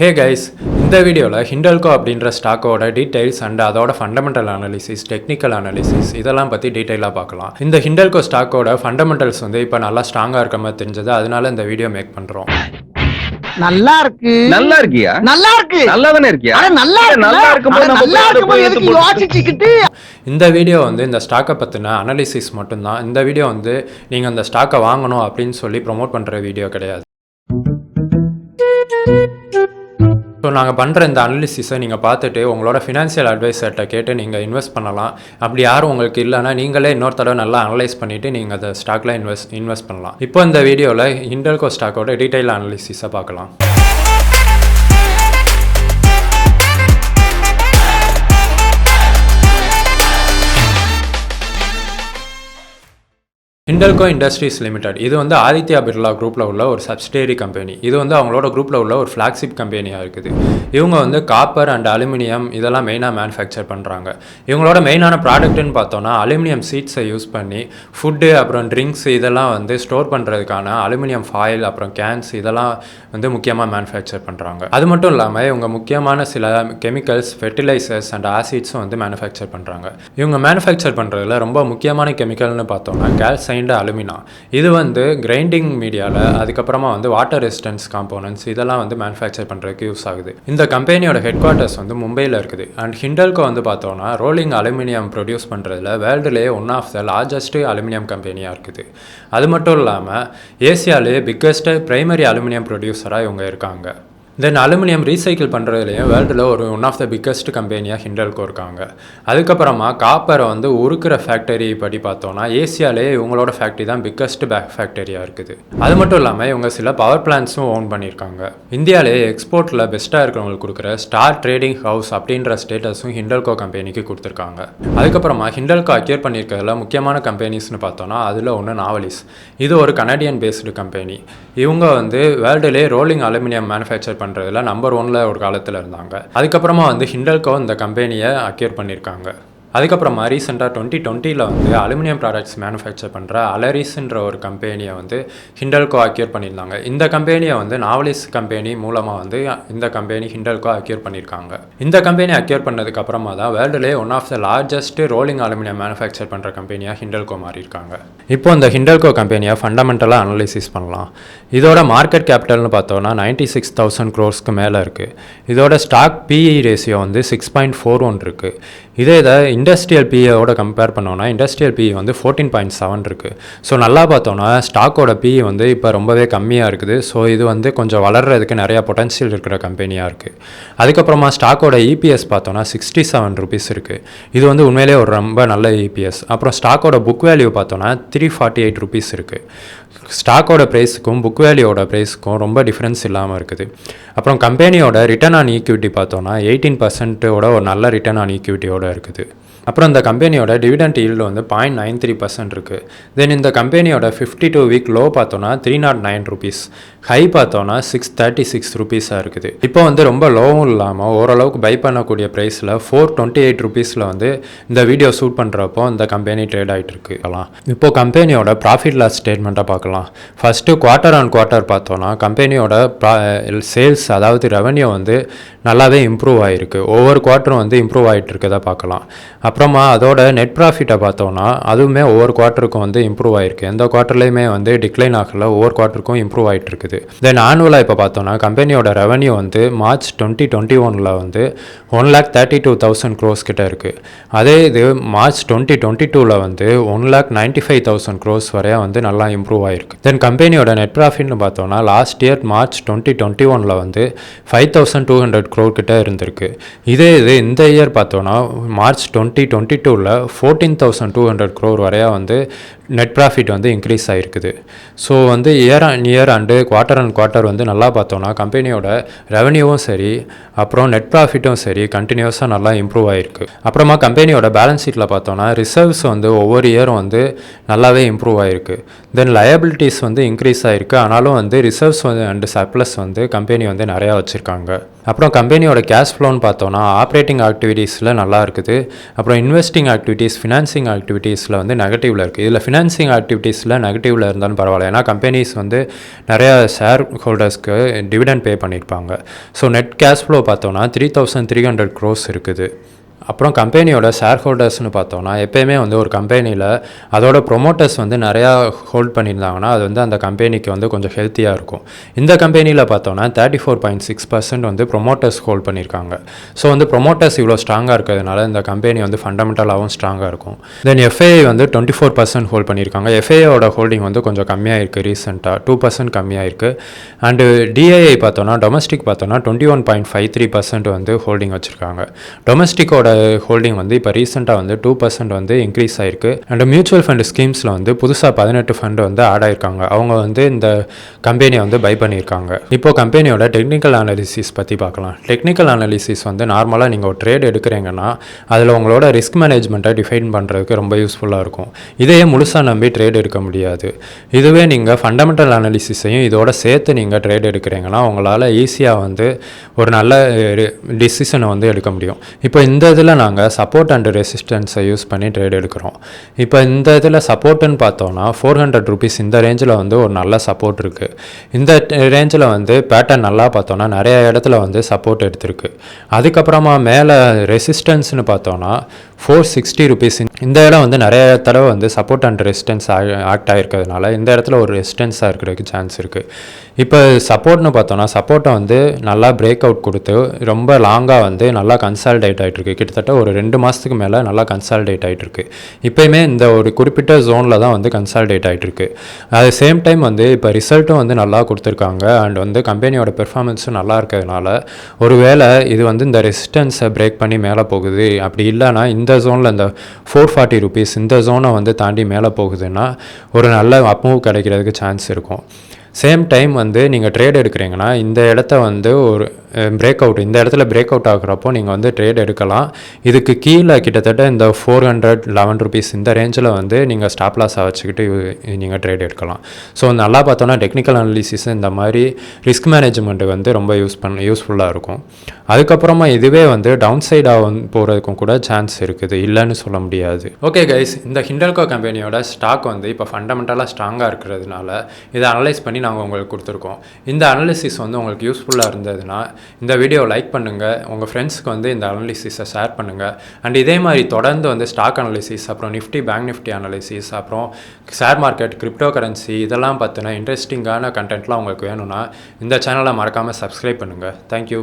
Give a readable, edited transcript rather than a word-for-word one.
Hey guys, இந்த வீடியோவில் Hindalco அப்படின்ற ஸ்டாக்கோட டீடைல்ஸ் அண்ட் அதோட ஃபண்டமெண்டல் அனாலிசிஸ், டெக்னிக்கல் அனாலிசிஸ் இதெல்லாம் பற்றி டீட்டெயிலாக பார்க்கலாம். இந்த Hindalco ஸ்டாக்கோட ஃபண்டமெண்டல்ஸ் வந்து இப்போ நல்லா ஸ்ட்ராங்காக இருக்க மாதிரி தெரிஞ்சது, அதனால இந்த வீடியோ மேக் பண்ணுறோம். நல்லா இருக்கு. நல்லா இருக்கியா? நல்லா இருக்கு. நல்லா தானே இருக்கியா? நல்லா இருக்கும்போது நல்லா இருக்கும்போது எதுக்கு யோசிச்சுக்கிட்டு? இந்த வீடியோ வந்து இந்த ஸ்டாக்கை பற்றின அனாலிசிஸ் மட்டும்தான். இந்த வீடியோ வந்து நீங்கள் அந்த ஸ்டாக்கை வாங்கணும் அப்படின்னு சொல்லி ப்ரொமோட் பண்ணுற வீடியோ கிடையாது. ஸோ நாங்கள் பண்ணுற இந்த அனாலிசிஸை நீங்கள் பார்த்துட்டு உங்களோட ஃபினான்ஷியல் அட்வைசர்கிட்ட கேட்டு நீங்கள் இன்வெஸ்ட் பண்ணலாம். அப்படி யாரும் உங்களுக்கு இல்லைன்னா நீங்களே இன்னொரு தடவை நல்லா அனலைஸ் பண்ணிவிட்டு நீங்கள் அந்த ஸ்டாக்கில் இன்வெஸ்ட் பண்ணலாம். இப்போ இந்த வீடியோவில் Hindalco ஸ்டாக்கோட டீட்டெயில் அனாலிசிஸை பார்க்கலாம். Hindalco இண்டஸ்ட்ரீஸ் லிமிடெட் இது வந்து ஆதித்யா பிர்லா குரூப்பில் உள்ள ஒரு சப்சிடரி கம்பெனி. இது வந்து அவங்களோட குரூப்பில் உள்ள ஒரு ஃப்ளாக்ஷிப் கம்பெனியாக இருக்குது. இவங்க வந்து காப்பர் அண்ட் அலுமினியம் இதெல்லாம் மெயினாக மேனுஃபேக்சர் பண்ணுறாங்க. இவங்களோட மெயினான ப்ராடக்ட்னு பார்த்தோன்னா அலுமினியம் சீட்ஸை யூஸ் பண்ணி ஃபுட்டு அப்புறம் ட்ரிங்க்ஸ் இதெல்லாம் வந்து ஸ்டோர் பண்ணுறதுக்கான அலுமினியம் ஃபாயில் அப்புறம் கேன்ஸ் இதெல்லாம் வந்து முக்கியமாக மேனுஃபேக்சர் பண்ணுறாங்க. அது மட்டும் இல்லாமல் இவங்க முக்கியமான சில கெமிக்கல்ஸ், ஃபெர்டிலைசர்ஸ் அண்ட் ஆசிட்ஸும் வந்து மேனுஃபேக்சர் பண்ணுறாங்க. இவங்க மேனுஃபேக்சர் பண்ணுறதுல ரொம்ப முக்கியமான கெமிக்கல்னு பார்த்தோன்னா கால்சைட் அலுமினா. இது வந்து கிரைண்டிங் மீடியாவில் அதுக்கப்புறமா வந்து வாட்டர் ரெசிஸ்டன்ஸ் காம்போனன்ட்ஸ் இதெல்லாம் வந்து மேனுஃபேக்சர் பண்ணுறதுக்கு யூஸ் ஆகுது. இந்த கம்பெனியோட ஹெட் குவார்ட்டர்ஸ் வந்து மும்பையில் இருக்குது. அண்ட் Hindalco வந்து பார்த்தோன்னா ரோலிங் அலுமினியம் ப்ரொடியூஸ் பண்ணுறதுல வேர்ல்டுலேயே one of the largest aluminium கம்பெனியாக இருக்குது. அது மட்டும் இல்லாமல் ஏசியாவிலேயே பிக்கஸ்ட் பிரைமரி அலுமினியம் ப்ரொடியூசராக இவங்க இருக்காங்க. தென் அலுமினியம் ரீசைக்கிள் பண்ணுறதுலேயும் வேர்ல்டில் ஒரு ஒன் ஆஃப் த பிக்கஸ்ட் கம்பெனியாக Hindalco இருக்காங்க. அதுக்கப்புறமா காப்பரை வந்து உருக்கிற ஃபேக்டரி படி பார்த்தோன்னா ஏசியாவிலேயே இவங்களோட ஃபேக்ட்ரி தான் பிக்கஸ்ட் ஃபேக்டரியாக இருக்குது. அது மட்டும் இல்லாமல் இவங்க சில பவர் பிளான்ட்ஸும் ஓன் பண்ணியிருக்காங்க. இந்தியாவிலேயே எக்ஸ்போர்ட்டில் பெஸ்ட்டாக இருக்கிறவங்களுக்கு கொடுக்குற ஸ்டார் ட்ரேடிங் ஹவுஸ் அப்படின்ற ஸ்டேட்டஸும் Hindalco கம்பெனிக்கு கொடுத்துருக்காங்க. அதுக்கப்புறமா Hindalco அக்யூர் பண்ணியிருக்கிறதுல முக்கியமான கம்பெனிஸ்னு பார்த்தோன்னா அதில் ஒன்று நாவலிஸ். இது ஒரு கனடியன் பேஸ்டு கம்பெனி. இவங்க வந்து வேர்ல்டுலேயே ரோலிங் அலுமினியம் மேனுஃபேக்சர் பண்ணுறதுல நம்பர் 1ல ஒரு காலத்தில் இருந்தாங்க. அதுக்கப்புறமா வந்து Hindalco இந்த கம்பெனியை அக்யூர் பண்ணியிருக்காங்க. அதுக்கப்புறமா ரீசெண்டாக 2020 வந்து அலுமினியம் ப்ராடக்ட்ஸ் மேனுஃபேக்சர் பண்ணுற அலரிஸ்ன்ற ஒரு கம்பெனியை வந்து Hindalco அக்யூர் பண்ணியிருந்தாங்க. இந்த கம்பெனியை வந்து நாவலிஸ் கம்பெனி மூலமாக வந்து இந்த கம்பெனி Hindalco அக்யூர் பண்ணியிருக்காங்க. இந்த கம்பெனி அக்யூர் பண்ணதுக்கு அப்புறமா தான் வேர்ல்டுலே one of the largest rolling aluminium manufacture பண்ணுற கம்பெனியாக Hindalco மாறியிருக்காங்க. இப்போ இந்த Hindalco கம்பெனியை ஃபண்டமெண்டலாக அனலைசிஸ் பண்ணலாம். இதோட மார்க்கெட் கேபிட்டல்னு பார்த்தோன்னா 96,000 crores மேலே இருக்குது. இதோட ஸ்டாக் பிஇ ரேஷியோ வந்து 6.41 இருக்குது. இதை இண்டஸ்ட்ரியல் பிஏவோட கம்பேர் பண்ணோன்னா இண்டஸ்ட்ரியல் பிஇ வந்து 14.7 இருக்குது. ஸோ நல்லா பார்த்தோன்னா ஸ்டாக்கோட பிஇ வந்து இப்போ ரொம்பவே கம்மியாக இருக்குது. ஸோ இது வந்து கொஞ்சம் வளர்கிறதுக்கு நிறையா பொட்டன்ஷியல் இருக்கிற கம்பெனியாக இருக்குது. அதுக்கப்புறமா ஸ்டாக்கோட இபிஎஸ் பார்த்தோன்னா 67 rupees இருக்குது. இது வந்து உண்மையிலே ஒரு ரொம்ப நல்ல இபிஎஸ். அப்புறம் ஸ்டாக்கோட புக் வேல்யூ பார்த்தோன்னா 348 rupees இருக்குது. ஸ்டாக்கோட ப்ரைஸுக்கும் புக் வேல்யூவோட ப்ரைஸுக்கும் ரொம்ப டிஃப்ரென்ஸ் இல்லாமல் இருக்குது. அப்புறம் கம்பெனியோட ரிட்டர்ன் ஆன் ஈக்விட்டி பார்த்தோன்னா 18% ஒரு நல்ல ரிட்டர்ன் ஆன் ஈக்விட்டியோட இருக்குது. அப்புறம் இந்த கம்பெனியோட டிவிடெண்ட் ஈல்டு வந்து 0.93% இருக்குது. தென் இந்த கம்பெனியோட 52 வீக் லோ பார்த்தோன்னா 309 rupees, ஹை பார்த்தோன்னா 636 rupees-ஆக இருக்குது. இப்போ வந்து ரொம்ப லோவும் இல்லாமல் ஓரளவுக்கு பை பண்ணக்கூடிய ப்ரைஸில் 428 rupees-ல வந்து இந்த வீடியோ ஷூட் பண்ணுறப்போ இந்த கம்பெனி ட்ரேட் ஆகிட்டு இருக்கலாம். இப்போ கம்பெனியோட ப்ராஃபிட் லாஸ் ஸ்டேட்மெண்ட்டை பார்க்கலாம். ஃபஸ்ட்டு குவார்ட்டர் ஆன் குவார்ட்டர் பார்த்தோன்னா கம்பெனியோட சேல்ஸ் அதாவது ரெவன்யூ வந்து நல்லாவே இம்ப்ரூவ் ஆகிருக்கு. ஒவ்வொரு குவார்ட்டரும் வந்து இம்ப்ரூவ் ஆகிட்டு இருக்கதை பார்க்கலாம். அப்புறமா அதோட நெட் ப்ராஃபிட்டை பார்த்தோன்னா அதுவுமே ஒவ்வொரு குவார்ட்டருக்கும் வந்து இம்ப்ரூவ் ஆகிருக்கு. எந்த குவார்ட்டர்லேயுமே வந்து டிக்ளைன் ஆகலை, ஒவ்வொரு குவார்ட்டருக்கும் இம்ப்ரூவ் ஆகிட்டு இருக்குது. தென் ஆனுவலாக இப்போ பார்த்தோன்னா கம்பெனியோட ரெவன்யூ வந்து மார்ச் 2021 வந்து 1,32,000 crores கிட்ட இருக்குது. அதே இது மார்ச் 2022 வந்து 1,95,000 crores வரையா வந்து நல்லா இம்ப்ரூவ் ஆகிருக்கு. தென் கம்பெனியோட நெட் ப்ராஃபிட்னு பார்த்தோன்னா லாஸ்ட் இயர் மார்ச் 2021 வந்து 5,200 crore கிட்ட இருந்திருக்கு. இதே இது இந்த இயர் பார்த்தோன்னா மார்ச் 2022 14,200 crore வரையா வந்து நெட் ப்ராஃபிட் வந்து இன்க்ரீஸ் ஆகிருக்குது. ஸோ வந்து year on year and quarter on quarter வந்து நல்லா பார்த்தோன்னா கம்பெனியோட ரெவன்யூவும் சரி அப்புறம் நெட் ப்ராஃபிட்டும் சரி கண்டினியூஸாக நல்லா இம்ப்ரூவ் ஆகிருக்கு. அப்புறமா கம்பெனியோட பேலன்ஸ் ஷீட்டில் பார்த்தோன்னா ரிசர்வ்ஸ் வந்து ஒவ்வொரு இயரும் வந்து நல்லாவே இம்ப்ரூவ் ஆகிருக்கு. தென் லயபிலிட்டிஸ் வந்து இன்க்ரீஸ் ஆகிருக்கு. ஆனாலும் வந்து ரிசர்வ்ஸ் வந்து அண்டு சர்ப்ளஸ் வந்து கம்பெனி வந்து நிறையா வச்சுருக்காங்க. அப்புறம் கம்பெனியோட கேஷ் ஃப்ளோன்னு பார்த்தோன்னா ஆப்ரேட்டிங் ஆக்டிவிட்டீஸில் நல்லா இருக்குது. அப்புறம் இன்வெஸ்டிங் ஆக்டிவிட்டீஸ், ஃபினான்சிங் ஆக்டிவிட்டீஸில் வந்து நெகட்டிவில் இருக்குது. இதில் ஃபினான்சிங் ஆக்டிவிட்டீஸில் நெகட்டிவில் இருந்தாலும் பரவாயில்ல. ஏன்னா கம்பெனிஸ் வந்து நிறையா ஷேர் ஹோல்டர்ஸ்க்கு டிவிடெண்ட் பே பண்ணியிருப்பாங்க. ஸோ நெட் கேஷ் ஃப்ளோ பார்த்தோன்னா 3,300 crores இருக்குது. அப்புறம் கம்பெனியோட ஷேர் ஹோல்டர்ஸ்னு பார்த்தோன்னா எப்போயுமே வந்து ஒரு கம்பெனியில் அதோட ப்ரொமோட்டர்ஸ் வந்து நிறையா ஹோல்ட் பண்ணியிருந்தாங்கன்னா அது வந்து அந்த கம்பெனிக்கு வந்து கொஞ்சம் ஹெல்த்தியாக இருக்கும். இந்த கம்பெனியில் பார்த்தோன்னா 34.6% வந்து ப்ரொமோட்டர்ஸ் ஹோல்ட் பண்ணியிருக்காங்க. ஸோ வந்து ப்ரொமோட்டர்ஸ் இவ்வளோ ஸ்ட்ராங்காக இருக்கிறதுனால இந்த கம்பெனி வந்து ஃபண்டமெண்டலாகவும் ஸ்ட்ராங்காக இருக்கும். தென் எஃப்ஐஐ வந்து 24% ஹோல்ட் பண்ணியிருக்காங்க. எஃப்ஐஐயோட ஹோல்டிங் வந்து கொஞ்சம் கம்மியாக இருக்குது, ரீசெண்டாக 2% கம்மியாக இருக்குது. அண்டு டிஐஐ பார்த்தோன்னா டொமஸ்டிக் பார்த்தோன்னா 21.53% வந்து ஹோல்டிங் வச்சுருக்காங்க. டொமஸ்டிக்கோட ஹோல்டிங் வந்து இப்போ ரீசெண்டாக வந்து 2% வந்து இன்க்ரீஸ் ஆயிருக்கு. அண்ட் மியூச்சுவல் ஃபண்ட் ஸ்கீம்ஸில் வந்து புதுசாக 18 ஃபண்ட் வந்து ஆட் ஆயிருக்காங்க. அவங்க வந்து இந்த கம்பெனியை வந்து பை பண்ணியிருக்காங்க. இப்போ கம்பெனியோட டெக்னிக்கல் அனாலிசிஸ் பற்றி பார்க்கலாம். டெக்னிக்கல் அனாலிசிஸ் வந்து நார்மலாக நீங்கள் ஒரு ட்ரேட் எடுக்கிறீங்கன்னா அதில் உங்களோட ரிஸ்க் மேனேஜ்மெண்ட்டை டிஃபைன் பண்ணுறதுக்கு ரொம்ப யூஸ்ஃபுல்லாக இருக்கும். இதையே முழுசாக நம்பி ட்ரேட் எடுக்க முடியாது. இதுவே நீங்கள் ஃபண்டமெண்டல் அனாலிசிஸையும் இதோட சேர்த்து நீங்கள் ட்ரேட் எடுக்கிறீங்கன்னா உங்களால் ஈஸியாக வந்து ஒரு நல்ல டிசிஷனை வந்து எடுக்க முடியும். இப்போ இந்த இதில் நாங்கள் சப்போர்ட் அண்ட் ரெசிஸ்டன்ஸை யூஸ் பண்ணி ட்ரேட் எடுக்கிறோம். இப்போ இந்த இதில் சப்போர்ட்டுன்னு பார்த்தோன்னா 400 rupees இந்த ரேஞ்சில் வந்து ஒரு நல்ல சப்போர்ட் இருக்குது. இந்த ரேஞ்சில் வந்து பேட்டர்ன் நல்லா பார்த்தோன்னா நிறைய இடத்துல வந்து சப்போர்ட் எடுத்திருக்கு. அதுக்கப்புறமா மேலே ரெசிஸ்டன்ஸ்னு பார்த்தோன்னா 460 rupees. இந்த இடம் வந்து நிறைய தடவை வந்து சப்போர்ட் அண்ட் ரெசிஸ்டன்ஸ் ஆக்ட் ஆகிருக்கிறதுனால இந்த இடத்துல ஒரு ரெசிஸ்டன்ஸாக இருக்கிறதுக்கு சான்ஸ் இருக்குது. இப்போ சப்போர்ட்னு பார்த்தோன்னா சப்போர்ட்டை வந்து நல்லா பிரேக் அவுட் கொடுத்து ரொம்ப லாங்காக வந்து நல்லா கன்சால்டேட் ஆகிட்டுருக்கு. கிட்டத்தட்ட ஒரு 2 மாதத்துக்கு மேலே நல்லா கன்சால்டேட் ஆகிட்டுருக்கு. இப்போயுமே இந்த ஒரு குறிப்பிட்ட ஜோனில் தான் வந்து கன்சால்டேட் ஆகிட்டுருக்கு. அது சேம் டைம் வந்து இப்போ ரிசல்ட்டும் வந்து நல்லா கொடுத்துருக்காங்க. அண்ட் வந்து கம்பெனியோட பெர்ஃபார்மன்ஸும் நல்லா இருக்கிறதுனால ஒரு வேளை இது வந்து இந்த ரெசிஸ்டன்ஸை பிரேக் பண்ணி மேலே போகுது, அப்படி இல்லைனா இந்த ஜோனில் இந்த 440 rupees இந்த ஜோனை வந்து தாண்டி மேலே போகுதுன்னா ஒரு நல்ல அப்மூவ் கிடைக்கிறதுக்கு சான்ஸ் இருக்கும். சேம் டைம் வந்து நீங்கள் ட்ரேட் எடுக்கிறீங்கன்னா இந்த இடத்த வந்து ஒரு பிரேக் அவுட், இந்த இடத்துல பிரேக் அவுட் ஆகுறப்போ நீங்கள் வந்து ட்ரேட் எடுக்கலாம். இதுக்கு கீழே கிட்டத்தட்ட இந்த 411 rupees இந்த ரேஞ்சில் வந்து நீங்கள் ஸ்டாப் லாஸாக வச்சுக்கிட்டு நீங்கள் ட்ரேட் எடுக்கலாம். ஸோ நல்லா பார்த்தோன்னா டெக்னிக்கல் அனாலிசிஸ் இந்த மாதிரி ரிஸ்க் மேனேஜ்மெண்ட்டு வந்து ரொம்ப யூஸ்ஃபுல்லாக இருக்கும். அதுக்கப்புறமா இதுவே வந்து டவுன் சைடாக வந்து போகிறதுக்கும் கூட சான்ஸ் இருக்குது, இல்லைன்னு சொல்ல முடியாது. ஓகே கைஸ், இந்த ஹிண்டல்கோ கம்பெனியோட ஸ்டாக் வந்து இப்போ ஃபண்டமெண்டலாக ஸ்ட்ராங்காக இருக்கிறதுனால இதை அனலைஸ் பண்ணி நாங்கள் உங்களுக்கு கொடுத்துருக்கோம். இந்த அனாலிசிஸ் வந்து உங்களுக்கு யூஸ்ஃபுல்லாக இருந்ததுன்னா இந்த வீடியோவை லைக் பண்ணுங்கள், உங்கள் ஃப்ரெண்ட்ஸ்க்கு வந்து இந்த அனாலிசிஸை ஷேர் பண்ணுங்கள். அண்ட் இதே மாதிரி தொடர்ந்து வந்து ஸ்டாக் அனாலிசிஸ், அப்புறம் நிஃப்டி பேங்க் நிஃப்டி அனாலிசிஸ், அப்புறம் ஷேர் மார்க்கெட், கிரிப்டோ கரன்சி இதெல்லாம் பார்த்தினா இன்ட்ரெஸ்டிங்கான கண்டென்ட்லாம் உங்களுக்கு வேணும்னா இந்த சேனலை மறக்காமல் சப்ஸ்கிரைப் பண்ணுங்கள். தேங்க்யூ.